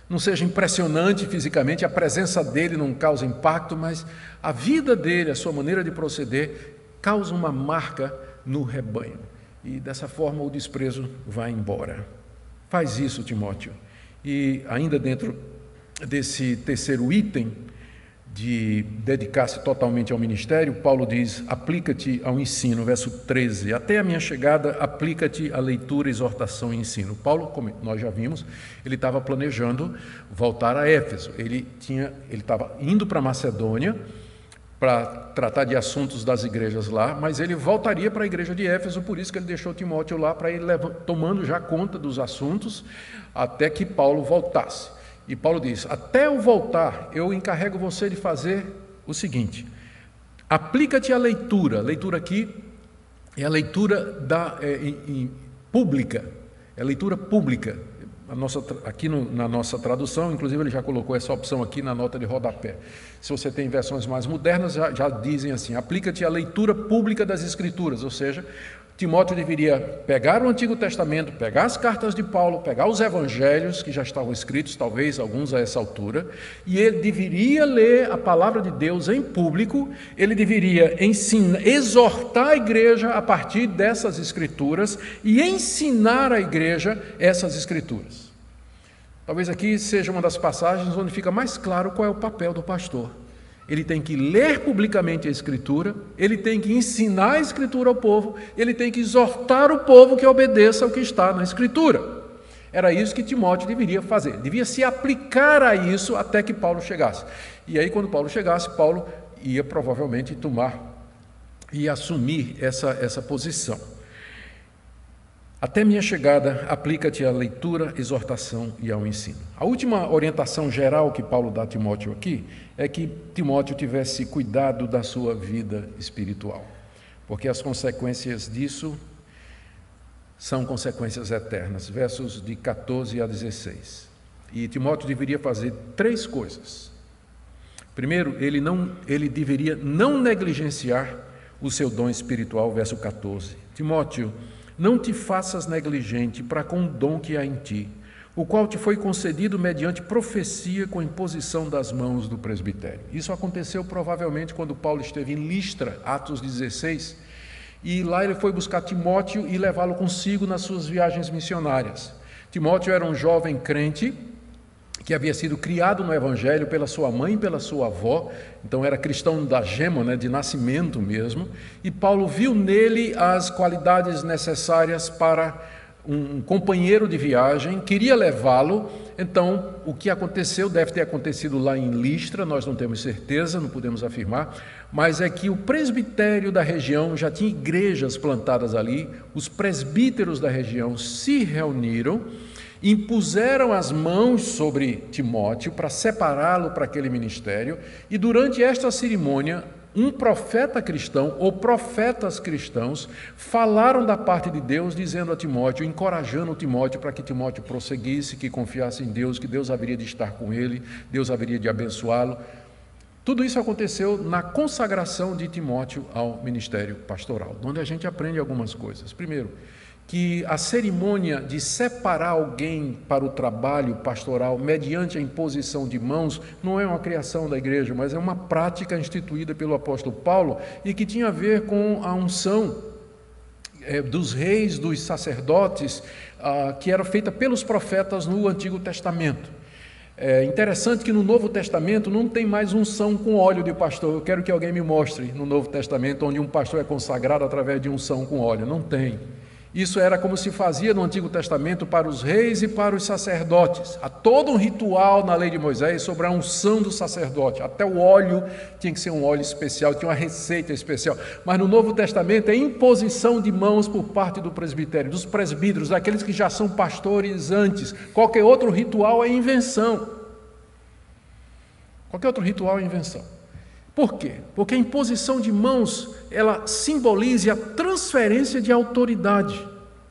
Speaker 1: não seja impressionante fisicamente, a presença dele não causa impacto, mas a vida dele, a sua maneira de proceder, causa uma marca no rebanho. E dessa forma o desprezo vai embora. Faz isso, Timóteo. E ainda dentro desse terceiro item, de dedicar-se totalmente ao ministério, Paulo diz, aplica-te ao ensino, verso 13, até a minha chegada, aplica-te à leitura, exortação e ensino. Paulo, como nós já vimos, ele estava planejando voltar a Éfeso, ele estava indo para Macedônia, para tratar de assuntos das igrejas lá, mas ele voltaria para a igreja de Éfeso, por isso que ele deixou Timóteo lá, para ir tomando já conta dos assuntos, até que Paulo voltasse. E Paulo diz, até eu voltar, eu encarrego você de fazer o seguinte, aplica-te à leitura. A leitura aqui é a leitura pública, é a leitura pública. Aqui na nossa tradução, inclusive ele já colocou essa opção aqui na nota de rodapé. Se você tem versões mais modernas, já dizem assim, aplica-te à leitura pública das Escrituras, ou seja, Timóteo deveria pegar o Antigo Testamento, pegar as cartas de Paulo, pegar os evangelhos que já estavam escritos, talvez alguns a essa altura, e ele deveria ler a palavra de Deus em público, ele deveria exortar a igreja a partir dessas escrituras e ensinar a igreja essas escrituras. Talvez aqui seja uma das passagens onde fica mais claro qual é o papel do pastor. Ele tem que ler publicamente a Escritura, ele tem que ensinar a Escritura ao povo, ele tem que exortar o povo que obedeça ao que está na Escritura. Era isso que Timóteo deveria fazer, devia se aplicar a isso até que Paulo chegasse. E aí, quando Paulo chegasse, Paulo ia provavelmente assumir essa posição. Até minha chegada, aplica-te à leitura, exortação e ao ensino. A última orientação geral que Paulo dá a Timóteo aqui é que Timóteo tivesse cuidado da sua vida espiritual, porque as consequências disso são consequências eternas, versos de 14 a 16. E Timóteo deveria fazer 3 coisas. Primeiro, ele deveria não negligenciar o seu dom espiritual, verso 14. Timóteo, não te faças negligente para com o dom que há em ti, o qual te foi concedido mediante profecia com imposição das mãos do presbitério. Isso aconteceu provavelmente quando Paulo esteve em Listra, Atos 16, e lá ele foi buscar Timóteo e levá-lo consigo nas suas viagens missionárias. Timóteo era um jovem crente que havia sido criado no Evangelho pela sua mãe e pela sua avó, então era cristão da gema, de nascimento mesmo, e Paulo viu nele as qualidades necessárias para um companheiro de viagem, queria levá-lo. Então o que aconteceu deve ter acontecido lá em Listra, nós não temos certeza, não podemos afirmar, mas é que o presbitério da região já tinha igrejas plantadas ali, os presbíteros da região se reuniram, impuseram as mãos sobre Timóteo para separá-lo para aquele ministério, e durante esta cerimônia, um profeta cristão ou profetas cristãos falaram da parte de Deus, dizendo a Timóteo, encorajando Timóteo para que Timóteo prosseguisse, que confiasse em Deus, que Deus haveria de estar com ele, Deus haveria de abençoá-lo. Tudo isso aconteceu na consagração de Timóteo ao ministério pastoral, onde a gente aprende algumas coisas. Primeiro, que a cerimônia de separar alguém para o trabalho pastoral mediante a imposição de mãos não é uma criação da igreja, mas é uma prática instituída pelo apóstolo Paulo e que tinha a ver com a unção dos reis, dos sacerdotes, que era feita pelos profetas no Antigo Testamento. É interessante que no Novo Testamento não tem mais unção com óleo de pastor. Eu quero que alguém me mostre no Novo Testamento onde um pastor é consagrado através de unção com óleo. Não tem. Isso era como se fazia no Antigo Testamento para os reis e para os sacerdotes. Há todo um ritual na lei de Moisés sobre a unção do sacerdote. Até o óleo tinha que ser um óleo especial, tinha uma receita especial. Mas no Novo Testamento é imposição de mãos por parte do presbitério, dos presbíteros, daqueles que já são pastores antes. Qualquer outro ritual é invenção. Qualquer outro ritual é invenção. Por quê? Porque a imposição de mãos, ela simboliza a transferência de autoridade.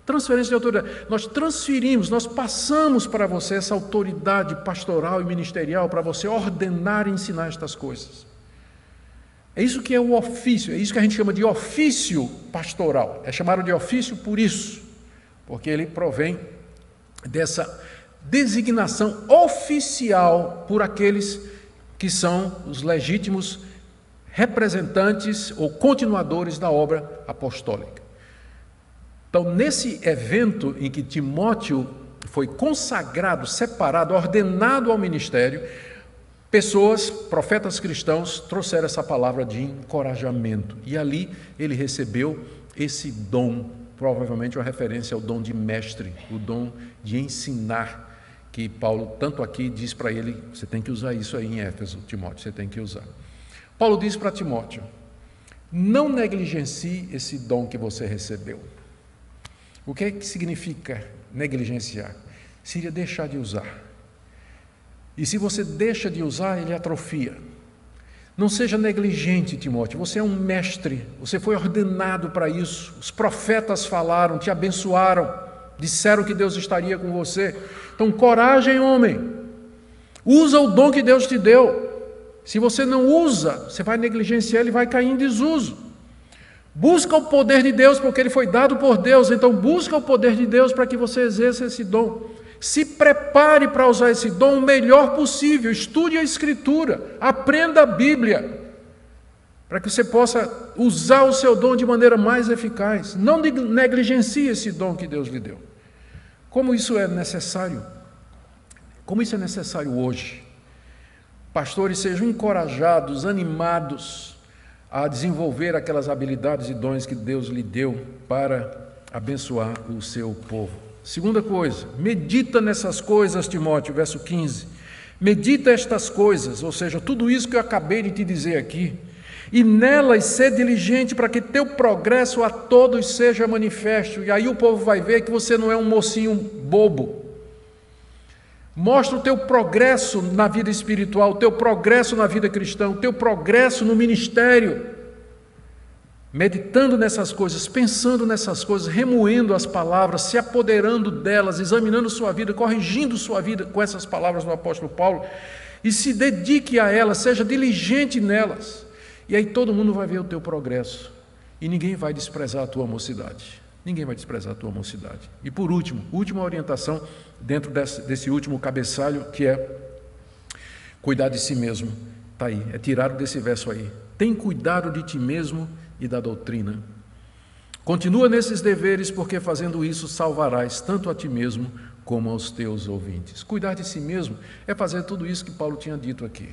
Speaker 1: Transferência de autoridade. Nós transferimos, nós passamos para você essa autoridade pastoral e ministerial para você ordenar e ensinar estas coisas. É isso que é o ofício, é isso que a gente chama de ofício pastoral. É chamado de ofício por isso, porque ele provém dessa designação oficial por aqueles que são os legítimos representantes ou continuadores da obra apostólica. Então, nesse evento em que Timóteo foi consagrado, separado, ordenado ao ministério, pessoas, profetas cristãos, trouxeram essa palavra de encorajamento. E ali ele recebeu esse dom, provavelmente uma referência ao dom de mestre, o dom de ensinar, que Paulo tanto aqui diz para ele, você tem que usar isso aí em Éfeso, Timóteo, você tem que usar. Paulo diz para Timóteo, não negligencie esse dom que você recebeu. O que é que significa negligenciar? Seria deixar de usar. E se você deixa de usar, ele atrofia. Não seja negligente, Timóteo, você é um mestre, você foi ordenado para isso. Os profetas falaram, te abençoaram, disseram que Deus estaria com você. Então, coragem, homem. Usa o dom que Deus te deu. Se você não usa, você vai negligenciar, ele vai cair em desuso. Busca o poder de Deus, porque ele foi dado por Deus. Então, busca o poder de Deus para que você exerça esse dom. Se prepare para usar esse dom o melhor possível. Estude a Escritura. Aprenda a Bíblia. Para que você possa usar o seu dom de maneira mais eficaz. Não negligencie esse dom que Deus lhe deu. Como isso é necessário? Como isso é necessário hoje? Pastores, sejam encorajados, animados a desenvolver aquelas habilidades e dons que Deus lhe deu para abençoar o seu povo. Segunda coisa, medita nessas coisas, Timóteo, verso 15. Medita estas coisas, ou seja, tudo isso que eu acabei de te dizer aqui, e nelas ser diligente para que teu progresso a todos seja manifesto. E aí o povo vai ver que você não é um mocinho bobo. Mostra o teu progresso na vida espiritual, o teu progresso na vida cristã, o teu progresso no ministério. meditando nessas coisas, pensando nessas coisas, remoendo as palavras, se apoderando delas, examinando sua vida, corrigindo sua vida com essas palavras do apóstolo Paulo, e se dedique a elas, seja diligente nelas, e aí todo mundo vai ver o teu progresso, e ninguém vai desprezar a tua mocidade. Ninguém vai desprezar a tua mocidade. E por último, última orientação dentro desse último cabeçalho, que é cuidar de si mesmo. Está aí, é tirado desse verso aí. Tem cuidado de ti mesmo e da doutrina. Continua nesses deveres, porque fazendo isso salvarás tanto a ti mesmo como aos teus ouvintes. Cuidar de si mesmo é fazer tudo isso que Paulo tinha dito aqui.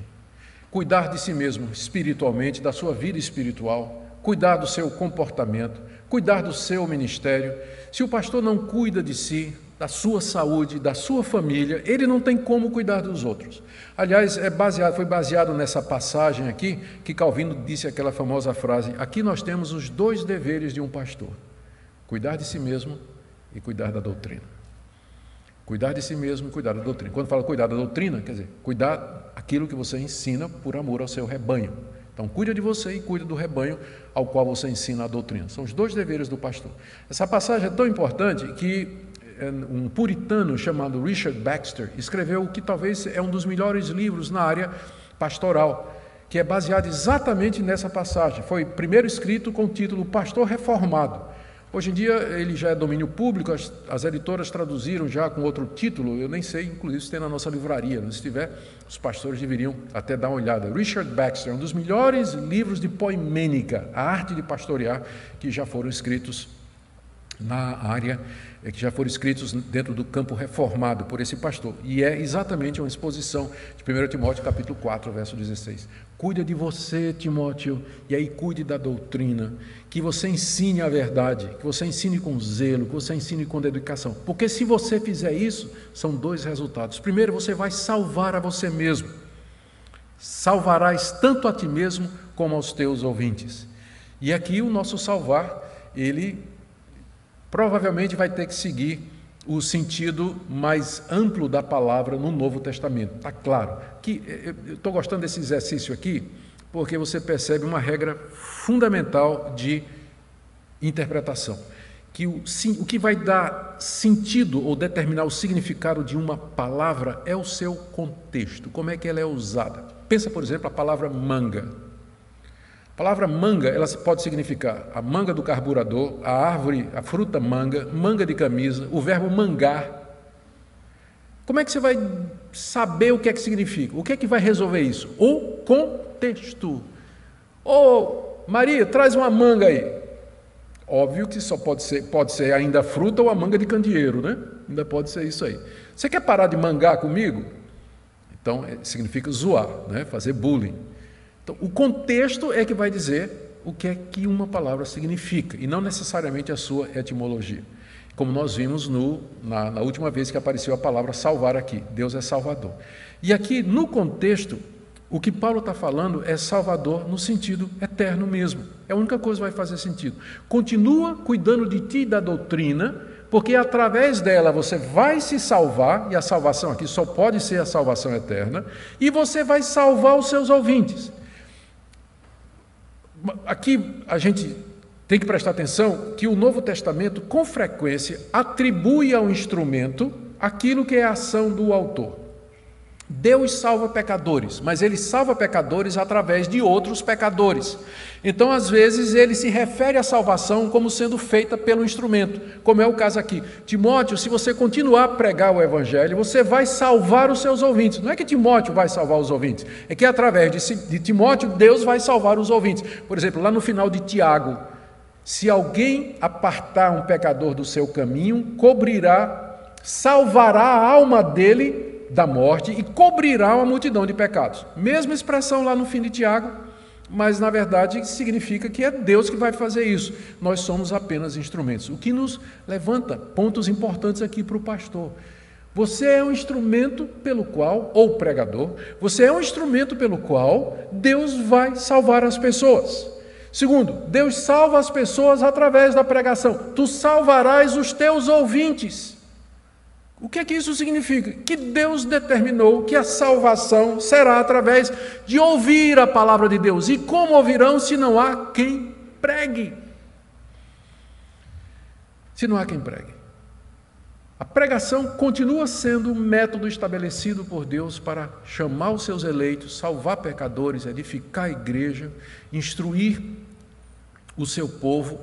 Speaker 1: Cuidar de si mesmo espiritualmente, da sua vida espiritual, cuidar do seu comportamento, cuidar do seu ministério. Se o pastor não cuida de si, da sua saúde, da sua família, ele não tem como cuidar dos outros. Aliás, foi baseado nessa passagem aqui que Calvino disse aquela famosa frase: aqui nós temos os dois deveres de um pastor: cuidar de si mesmo e cuidar da doutrina. Cuidar de si mesmo e cuidar da doutrina. Quando fala cuidar da doutrina, quer dizer, cuidar aquilo que você ensina por amor ao seu rebanho. Então, cuida de você e cuida do rebanho ao qual você ensina a doutrina. São os dois deveres do pastor. Essa passagem é tão importante que um puritano chamado Richard Baxter escreveu o que talvez é um dos melhores livros na área pastoral, que é baseado exatamente nessa passagem. Foi primeiro escrito com o título Pastor Reformado. Hoje em dia ele já é domínio público, as editoras traduziram já com outro título, eu nem sei, inclusive se tem na nossa livraria, se tiver, os pastores deveriam até dar uma olhada. Richard Baxter, um dos melhores livros de poimênica, a arte de pastorear, que já foram escritos na área, que já foram escritos dentro do campo reformado por esse pastor. E é exatamente uma exposição de 1 Timóteo capítulo 4, verso 16. Cuida de você, Timóteo, e aí cuide da doutrina, que você ensine a verdade, que você ensine com zelo, que você ensine com dedicação. Porque se você fizer isso, são dois resultados. Primeiro, você vai salvar a você mesmo. Salvarás tanto a ti mesmo como aos teus ouvintes. E aqui o nosso salvar, ele provavelmente vai ter que seguir o sentido mais amplo da palavra no Novo Testamento. Está claro que eu estou gostando desse exercício aqui, porque você percebe uma regra fundamental de interpretação, que o que vai dar sentido ou determinar o significado de uma palavra é o seu contexto, como é que ela é usada. Pensa, por exemplo, a palavra manga. A palavra manga, ela pode significar a manga do carburador, a árvore, a fruta manga, manga de camisa, o verbo mangar. Como é que você vai saber o que é que significa? O que é que vai resolver isso? O contexto. Maria, traz uma manga aí. Óbvio que só pode ser ainda a fruta ou a manga de candeeiro, né? Ainda pode ser isso aí. Você quer parar de mangar comigo? Então, significa zoar, né? Fazer bullying. Então, o contexto é que vai dizer o que é que uma palavra significa, e não necessariamente a sua etimologia. Como nós vimos na última vez que apareceu a palavra salvar aqui. Deus é salvador. E aqui, no contexto, o que Paulo está falando é salvador no sentido eterno mesmo. É a única coisa que vai fazer sentido. Continua cuidando de ti e da doutrina, porque através dela você vai se salvar, e a salvação aqui só pode ser a salvação eterna, e você vai salvar os seus ouvintes. Aqui a gente tem que prestar atenção que o Novo Testamento, com frequência, atribui ao instrumento aquilo que é a ação do autor. Deus salva pecadores, mas Ele salva pecadores através de outros pecadores. Então, às vezes, Ele se refere à salvação como sendo feita pelo instrumento, como é o caso aqui. Timóteo, se você continuar a pregar o Evangelho, você vai salvar os seus ouvintes. Não é que Timóteo vai salvar os ouvintes, é que através de Timóteo, Deus vai salvar os ouvintes. Por exemplo, lá no final de Tiago, se alguém apartar um pecador do seu caminho, salvará a alma dele da morte e cobrirá uma multidão de pecados. Mesma expressão lá no fim de Tiago, mas na verdade significa que é Deus que vai fazer isso. Nós somos apenas instrumentos. O que nos levanta pontos importantes aqui para o pastor. Você é um instrumento pelo qual, ou pregador, você é um instrumento pelo qual Deus vai salvar as pessoas. Segundo, Deus salva as pessoas através da pregação. Tu salvarás os teus ouvintes. O que é que isso significa? Que Deus determinou que a salvação será através de ouvir a palavra de Deus. E como ouvirão se não há quem pregue. Se não há quem pregue. A pregação continua sendo um método estabelecido por Deus para chamar os seus eleitos, salvar pecadores, edificar a igreja, instruir o seu povo,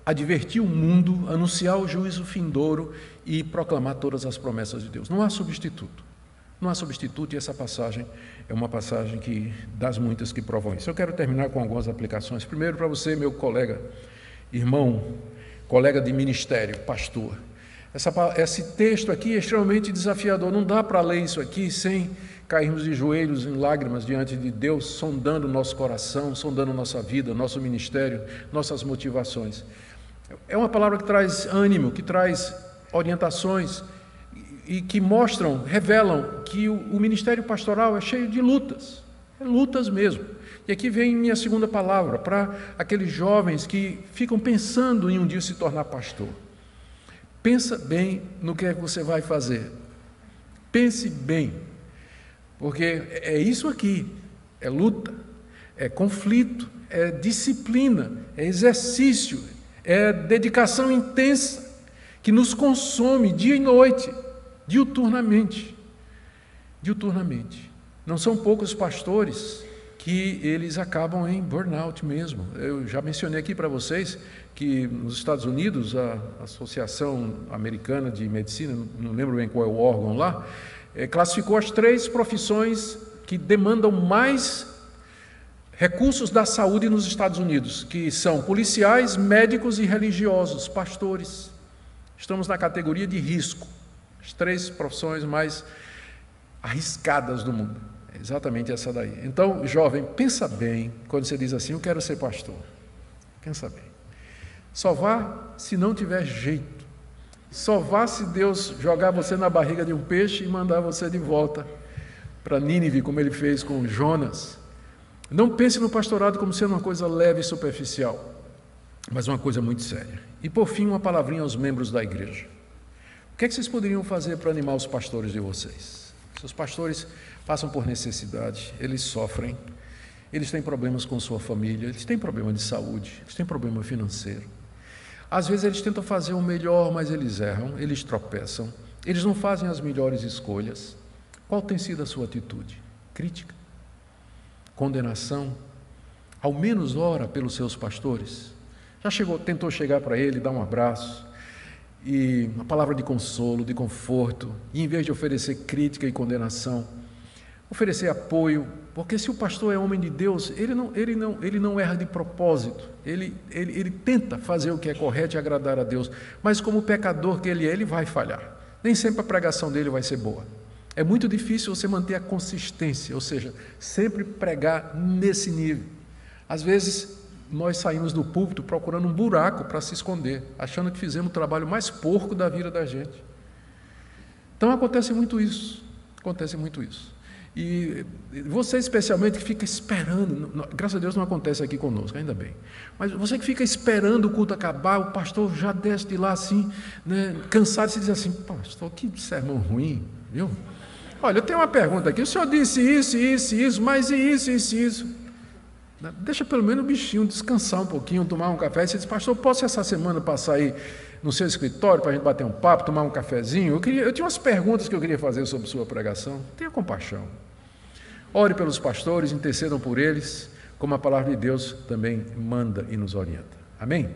Speaker 1: advertir o mundo, anunciar o juízo vindouro e proclamar todas as promessas de Deus. Não há substituto. Não há substituto, e essa passagem é uma passagem das muitas que provam isso. Eu quero terminar com algumas aplicações. Primeiro, para você, meu colega, irmão, colega de ministério, pastor. Esse texto aqui é extremamente desafiador. Não dá para ler isso aqui sem cairmos de joelhos em lágrimas diante de Deus, sondando o nosso coração, sondando nossa vida, nosso ministério, nossas motivações. É uma palavra que traz ânimo, que traz orientações e que mostram, revelam que o ministério pastoral é cheio de lutas, lutas mesmo. E aqui vem minha segunda palavra, para aqueles jovens que ficam pensando em um dia se tornar pastor. Pensa bem no que é que você vai fazer. Pense bem, porque é isso aqui, é luta, é conflito, é disciplina, é exercício, é dedicação intensa, que nos consome dia e noite, diuturnamente. Não são poucos pastores que eles acabam em burnout mesmo. Eu já mencionei aqui para vocês que nos Estados Unidos, a Associação Americana de Medicina, não lembro bem qual é o órgão lá, classificou as 3 profissões que demandam mais recursos da saúde nos Estados Unidos, que são policiais, médicos e religiosos, pastores. Estamos na categoria de risco, as 3 profissões mais arriscadas do mundo. É exatamente essa daí. Então, jovem, pensa bem quando você diz assim, eu quero ser pastor. Pensa bem. Só vá se não tiver jeito. Só vá se Deus jogar você na barriga de um peixe e mandar você de volta para Nínive, como ele fez com Jonas. Não pense no pastorado como sendo uma coisa leve e superficial, mas uma coisa muito séria. E por fim, uma palavrinha aos membros da igreja. O que é que vocês poderiam fazer para animar os pastores de vocês? Seus pastores passam por necessidade, eles sofrem, eles têm problemas com sua família, eles têm problema de saúde, eles têm problema financeiro. Às vezes eles tentam fazer o melhor, mas eles erram, eles tropeçam, eles não fazem as melhores escolhas. Qual tem sido a sua atitude? Crítica? Condenação? Ao menos ora pelos seus pastores. Já tentou chegar para ele, dar um abraço, e uma palavra de consolo, de conforto, e em vez de oferecer crítica e condenação, oferecer apoio, porque se o pastor é homem de Deus, ele não erra de propósito, ele tenta fazer o que é correto e agradar a Deus, mas como pecador que ele é, ele vai falhar, nem sempre a pregação dele vai ser boa. É muito difícil você manter a consistência, ou seja, sempre pregar nesse nível. Às vezes, nós saímos do púlpito procurando um buraco para se esconder, achando que fizemos o trabalho mais porco da vida da gente. Então acontece muito isso. E você especialmente que fica esperando, graças a Deus não acontece aqui conosco, ainda bem, mas você que fica esperando o culto acabar, o pastor já desce de lá assim, né, cansado, e se diz assim, pastor, que sermão ruim, viu? Olha, eu tenho uma pergunta aqui, o senhor disse isso, mas e isso? Deixa pelo menos o bichinho descansar um pouquinho, tomar um café. Você diz, pastor, posso essa semana passar aí no seu escritório para a gente bater um papo, tomar um cafezinho? Eu tinha umas perguntas que eu queria fazer sobre sua pregação. Tenha compaixão. Ore pelos pastores, intercedam por eles, como a palavra de Deus também manda e nos orienta. Amém?